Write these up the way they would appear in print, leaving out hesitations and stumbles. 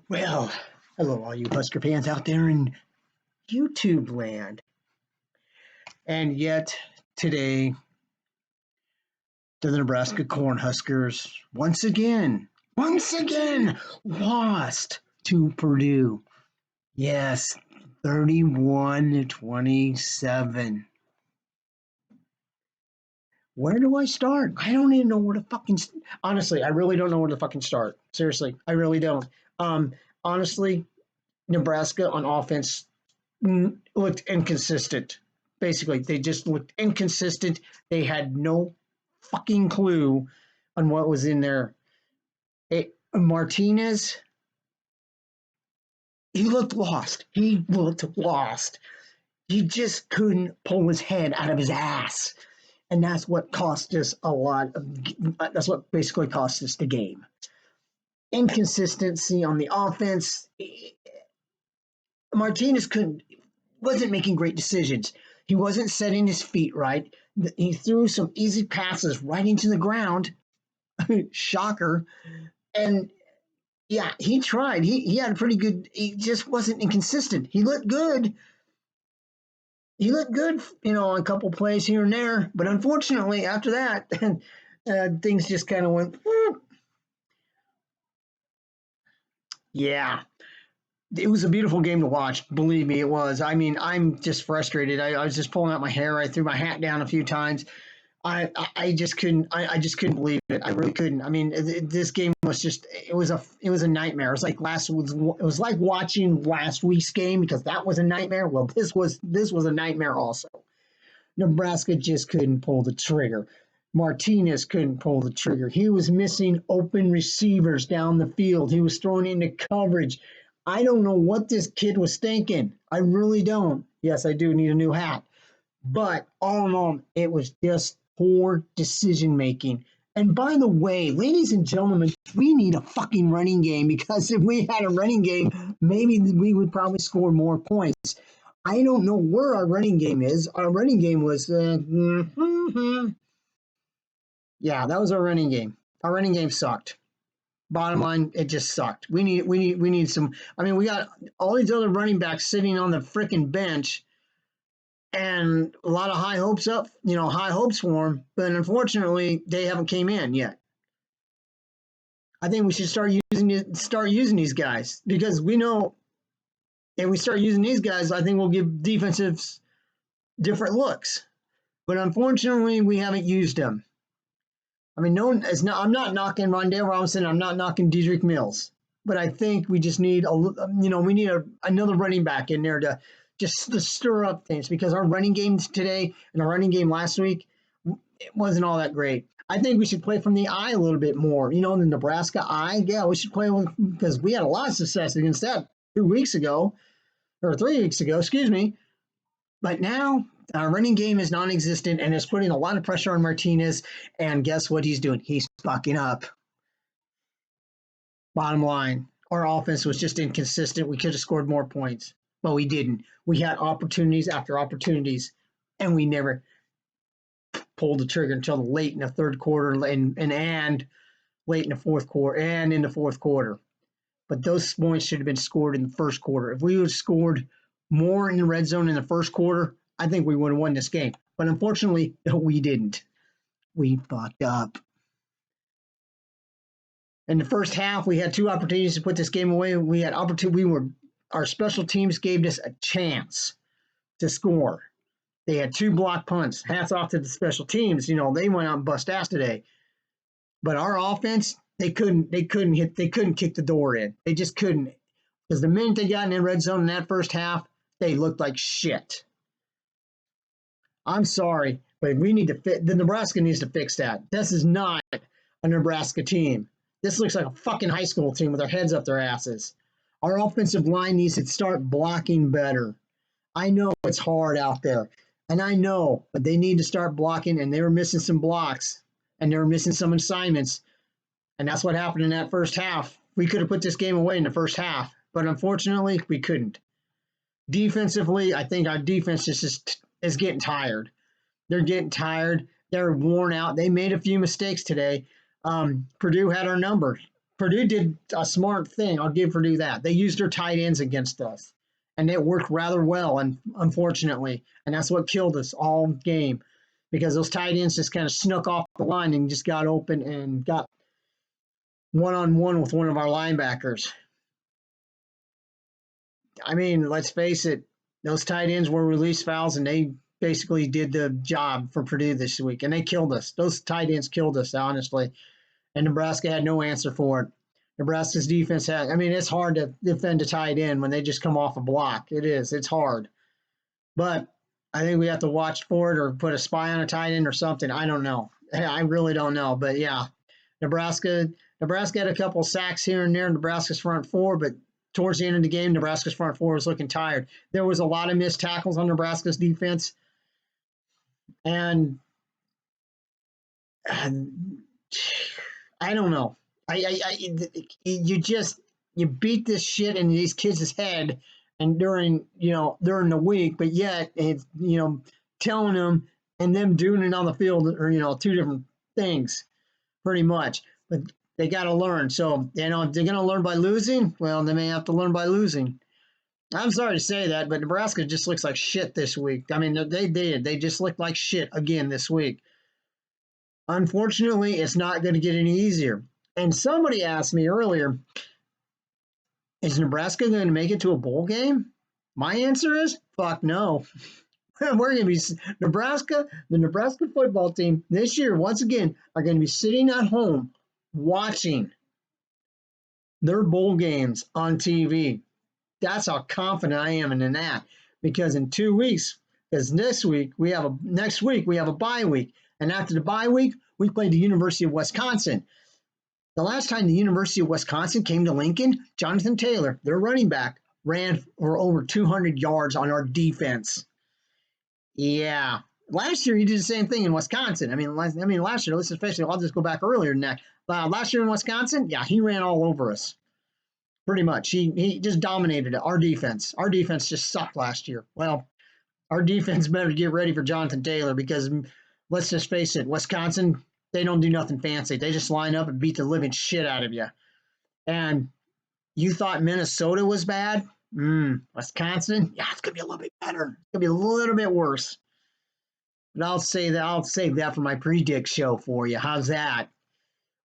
Well, hello, all you Husker fans out there in YouTube land. And yet, today, the Nebraska Cornhuskers once again, lost to Purdue. Yes, 31-27. Where do I start? I don't even know where to fucking. Honestly, I really don't know where to fucking start. Seriously, I really don't. Honestly, Nebraska on offense looked inconsistent. Basically, they just looked inconsistent. They had no fucking clue on what was in there. Martinez, he looked lost. He looked lost. He just couldn't pull his head out of his ass. And that's what cost us a lot of, that's what basically cost us the game. Inconsistency on the offense. Martinez wasn't making great decisions. He wasn't setting his feet right. He threw some easy passes right into the ground. Shocker. And yeah, he tried. He had a pretty good, he just wasn't inconsistent. He looked good. On a couple plays here and there. But unfortunately, after that, things just kind of went, yeah. It was a beautiful game to watch. Believe me, it was. I mean, I'm just frustrated. I was just pulling out my hair. I threw my hat down a few times. I just couldn't. I just couldn't believe it. I really couldn't. I mean, this game was just. It was a nightmare. It was like watching last week's game because that was a nightmare. Well, this was a nightmare also. Nebraska just couldn't pull the trigger. Martinez couldn't pull the trigger. He was missing open receivers down the field. He was throwing into coverage. I don't know what this kid was thinking. I really don't. Yes, I do need a new hat. But all in all, it was just poor decision making. And by the way, ladies and gentlemen, we need a fucking running game because if we had a running game, maybe we would probably score more points. I don't know where our running game is. Our running game was, yeah, that was our running game. Our running game sucked. Bottom line, it just sucked. We need some. I mean, we got all these other running backs sitting on the freaking bench, and a lot of high hopes for them. But unfortunately, they haven't came in yet. I think we should start using these guys because we know if we start using these guys, I think we'll give defensives different looks. But unfortunately, we haven't used them. I mean, I'm not knocking Rondale Robinson. I'm not knocking Dedrick Mills. But I think we just need another running back in there to just to stir up things because our running games today and our running game last week, it wasn't all that great. I think we should play from the eye a little bit more. The Nebraska eye. Yeah, we should play because we had a lot of success against that 2 weeks ago or 3 weeks ago. Excuse me. But now our running game is non-existent and is putting a lot of pressure on Martinez. And guess what he's doing? He's fucking up. Bottom line, our offense was just inconsistent. We could have scored more points, but we didn't. We had opportunities after opportunities, and we never pulled the trigger until late in the third quarter and late in the fourth quarter and in the fourth quarter. But those points should have been scored in the first quarter. If we would have scored more in the red zone in the first quarter, I think we would have won this game. But unfortunately, we didn't. We fucked up. In the first half, we had 2 opportunities to put this game away. Our special teams gave us a chance to score. They had 2 block punts. Hats off to the special teams. They went out and bust ass today. But our offense, they couldn't kick the door in. They just couldn't. Because the minute they got in the red zone in that first half, they looked like shit. I'm sorry, but the Nebraska needs to fix that. This is not a Nebraska team. This looks like a fucking high school team with their heads up their asses. Our offensive line needs to start blocking better. I know it's hard out there, and I know, but they need to start blocking, and they were missing some blocks, and they were missing some assignments, and that's what happened in that first half. We could have put this game away in the first half, but unfortunately, we couldn't. Defensively, I think our defense is getting tired. They're getting tired. They're worn out. They made a few mistakes today. Purdue had our number. Purdue did a smart thing. I'll give Purdue that. They used their tight ends against us, and it worked rather well. And unfortunately, and that's what killed us all game, because those tight ends just kind of snuck off the line and just got open and got one on one with one of our linebackers. I mean, let's face it, those tight ends were release fouls, and they basically did the job for Purdue this week, and they killed us. Those tight ends killed us, honestly, and Nebraska had no answer for it. Nebraska's defense had, I mean, it's hard to defend a tight end when they just come off a block. It is, it's hard. But I think we have to watch for it or put a spy on a tight end or something. I don't know. I really don't know. But yeah, Nebraska had a couple sacks here and there in Nebraska's front four, but towards the end of the game, Nebraska's front four was looking tired. There was a lot of missed tackles on Nebraska's defense. And I don't know. You beat this shit in these kids' head and during the week, but yet it's telling them and them doing it on the field are two different things, pretty much. But they got to learn. So if they're going to learn by losing, well, they may have to learn by losing. I'm sorry to say that, but Nebraska just looks like shit this week. I mean, they just look like shit again this week. Unfortunately, it's not going to get any easier. And somebody asked me earlier, is Nebraska going to make it to a bowl game? My answer is, fuck no. We're going to be the Nebraska football team this year, once again, are going to be sitting at home watching their bowl games on TV. That's how confident I am in that. Because in 2 weeks, because next week we have a bye week. And after the bye week, we played the University of Wisconsin. The last time the University of Wisconsin came to Lincoln, Jonathan Taylor, their running back, ran for over 200 yards on our defense. Yeah. Last year, he did the same thing in Wisconsin. I mean, last year, especially, I'll just go back earlier than that. Last year in Wisconsin, yeah, he ran all over us. Pretty much. He just dominated it. Our defense. Our defense just sucked last year. Well, our defense better get ready for Jonathan Taylor because let's just face it, Wisconsin, they don't do nothing fancy. They just line up and beat the living shit out of you. And you thought Minnesota was bad? Wisconsin? Yeah, it's going to be a little bit better. It's going to be a little bit worse. But I'll save that for my predict show for you. How's that?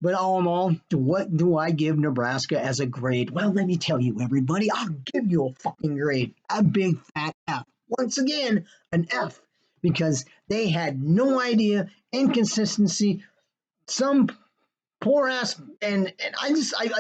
But all in all, what do I give Nebraska as a grade? Well, let me tell you, everybody, I'll give you a fucking grade. A big fat F. Once again, an F. Because they had no idea, inconsistency, some poor ass, and I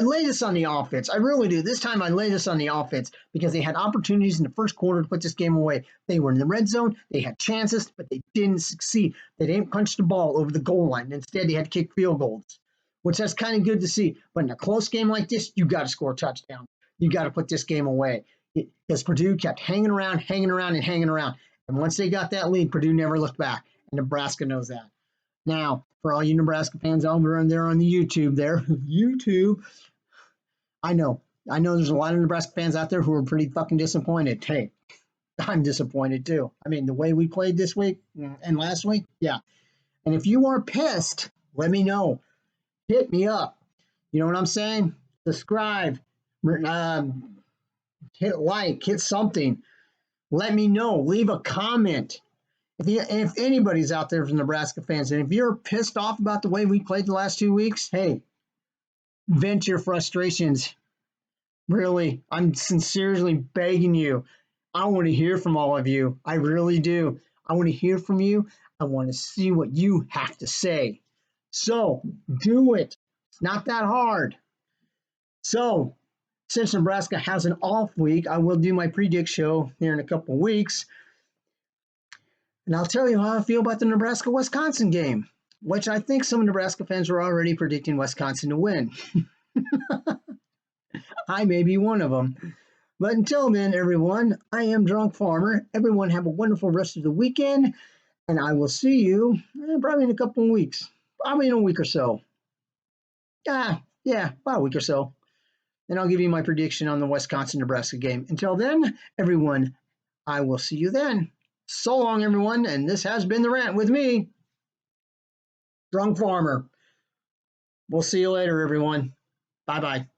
lay this on the offense. I really do. This time I lay this on the offense because they had opportunities in the first quarter to put this game away. They were in the red zone. They had chances, but they didn't succeed. They didn't punch the ball over the goal line. Instead, they had to kick field goals, which that's kind of good to see. But in a close game like this, you got to score a touchdown. You got to put this game away because Purdue kept hanging around. And once they got that lead, Purdue never looked back, and Nebraska knows that. Now, for all you Nebraska fans over there on the YouTube, I know there's a lot of Nebraska fans out there who are pretty fucking disappointed. Hey, I'm disappointed too. I mean, the way we played this week and last week, yeah. And if you are pissed, let me know. Hit me up. You know what I'm saying? Subscribe, hit like, hit something. Let me know. Leave a comment. If anybody's out there from Nebraska fans, and if you're pissed off about the way we played the last 2 weeks, hey, vent your frustrations. Really, I'm sincerely begging you. I want to hear from all of you. I really do. I want to hear from you. I want to see what you have to say. So, do it. It's not that hard. So, since Nebraska has an off week, I will do my predict show here in a couple of weeks. And I'll tell you how I feel about the Nebraska-Wisconsin game, which I think some Nebraska fans are already predicting Wisconsin to win. I may be one of them. But until then, everyone, I am Drunk Farmer. Everyone have a wonderful rest of the weekend, and I will see you probably in a couple of weeks. Probably in a week or so. Yeah, about a week or so. And I'll give you my prediction on the Wisconsin-Nebraska game. Until then, everyone, I will see you then. So long, everyone, and this has been The Rant with me, Drunk Farmer. We'll see you later, everyone. Bye bye.